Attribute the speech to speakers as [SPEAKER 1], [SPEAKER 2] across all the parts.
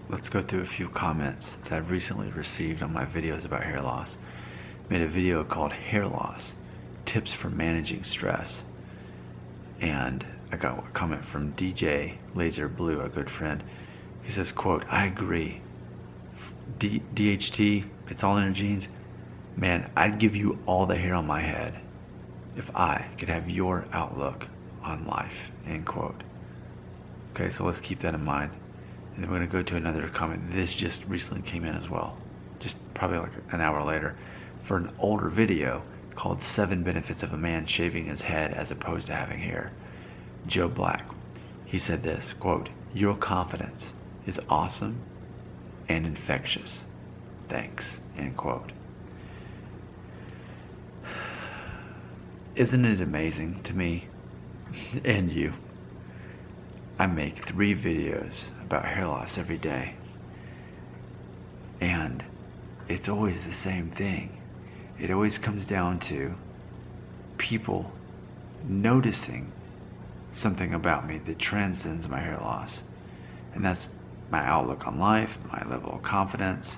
[SPEAKER 1] let's go through a few comments that I've recently received on my videos about hair loss. I made a video called Hair Loss, Tips for Managing Stress. And I got a comment from DJ Laser Blue, a good friend. He says, quote, I agree. DHT, it's all in your genes. Man, I'd give you all the hair on my head if I could have your outlook on life, end quote. Okay, so let's keep that in mind. And then we're going to go to another comment. This just recently came in as well, just probably like an hour later, for an older video called 7 Benefits of a Man Shaving His Head as Opposed to Having Hair. Joe Black, he said this, quote, your confidence is awesome and infectious. Thanks, end quote. Isn't it amazing to me and you? I make 3 videos about hair loss every day, and it's always the same thing. It always comes down to people noticing something about me that transcends my hair loss, and that's my outlook on life, my level of confidence.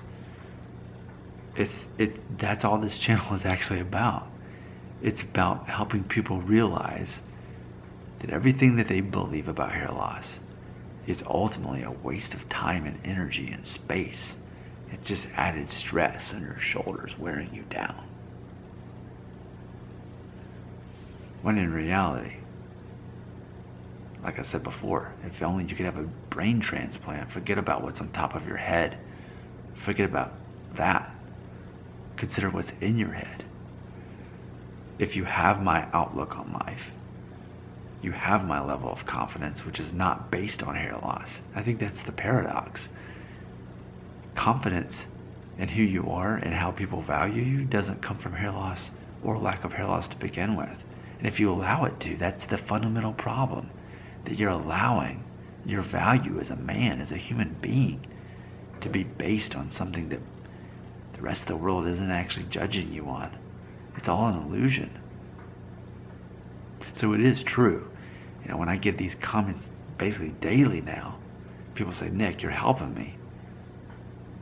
[SPEAKER 1] That's all this channel is actually about. It's about helping people realize that everything that they believe about hair loss is ultimately a waste of time and energy and space. It's just added stress on your shoulders, wearing you down. When in reality, like I said before, if only you could have a brain transplant, forget about what's on top of your head. Forget about that. Consider what's in your head. If you have my outlook on life, you have my level of confidence, which is not based on hair loss. I think that's the paradox. Confidence in who you are and how people value you doesn't come from hair loss or lack of hair loss to begin with. And if you allow it to, that's the fundamental problem. That you're allowing your value as a man, as a human being, to be based on something that the rest of the world isn't actually judging you on. It's all an illusion. So it is true. You know, when I get these comments basically daily now, people say, Nick, you're helping me.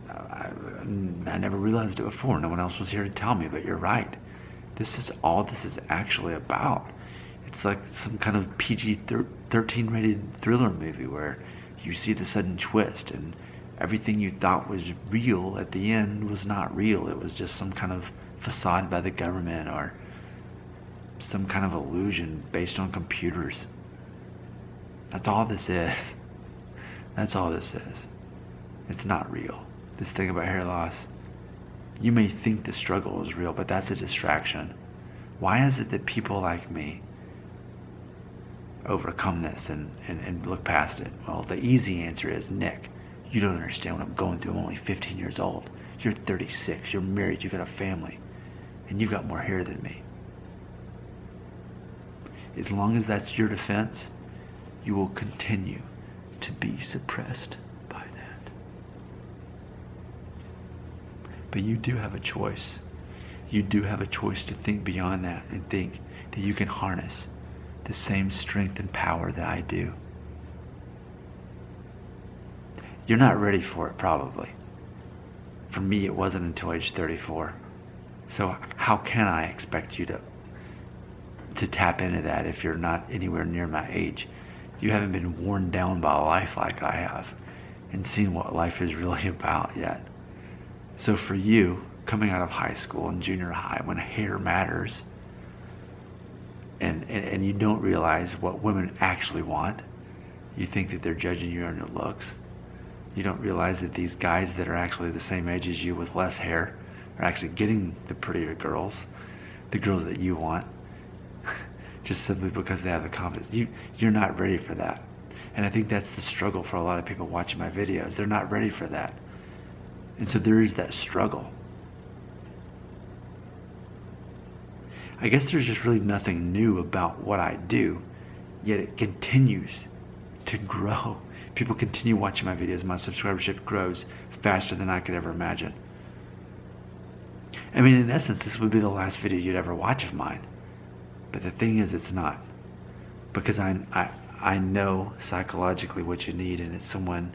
[SPEAKER 1] I never realized it before. No one else was here to tell me, but you're right. This is all this is actually about. It's like some kind of PG-13 rated thriller movie where you see the sudden twist and everything you thought was real at the end was not real. It was just some kind of facade by the government or some kind of illusion based on computers. That's all this is. That's all this is. It's not real. This thing about hair loss, you may think the struggle is real, but that's a distraction. Why is it that people like me overcome this and look past it? Well, the easy answer is, Nick, you don't understand what I'm going through. I'm only 15 years old. You're 36. You're married. You've got a family. And you've got more hair than me. As long as that's your defense, you will continue to be suppressed by that. But you do have a choice. You do have a choice to think beyond that and think that you can harness the same strength and power that I do. You're not ready for it, probably. For me, it wasn't until age 34. So how can I expect you to tap into that if you're not anywhere near my age? You haven't been worn down by life like I have and seen what life is really about yet. So for you, coming out of high school and junior high, when hair matters, and you don't realize what women actually want, you think that they're judging you on your looks. You don't realize that these guys that are actually the same age as you with less hair are actually getting the prettier girls, the girls that you want, just simply because they have the confidence. You're not ready for that. And I think that's the struggle for a lot of people watching my videos. They're not ready for that. And so there is that struggle. I guess there's just really nothing new about what I do, yet it continues to grow. People continue watching my videos. My subscribership grows faster than I could ever imagine. I mean, in essence, this would be the last video you'd ever watch of mine. But the thing is, it's not. Because I know psychologically what you need, and it's someone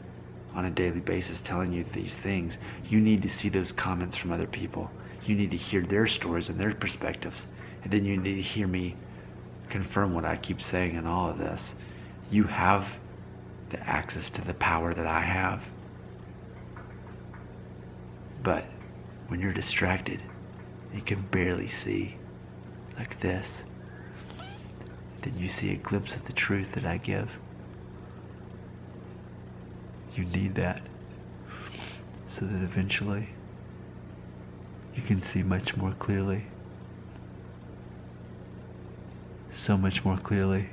[SPEAKER 1] on a daily basis telling you these things, you need to see those comments from other people. You need to hear their stories and their perspectives. And then you need to hear me confirm what I keep saying in all of this. You have the access to the power that I have. But when you're distracted, you can barely see like this, then you see a glimpse of the truth that I give. You need that so that eventually you can see much more clearly. So much more clearly.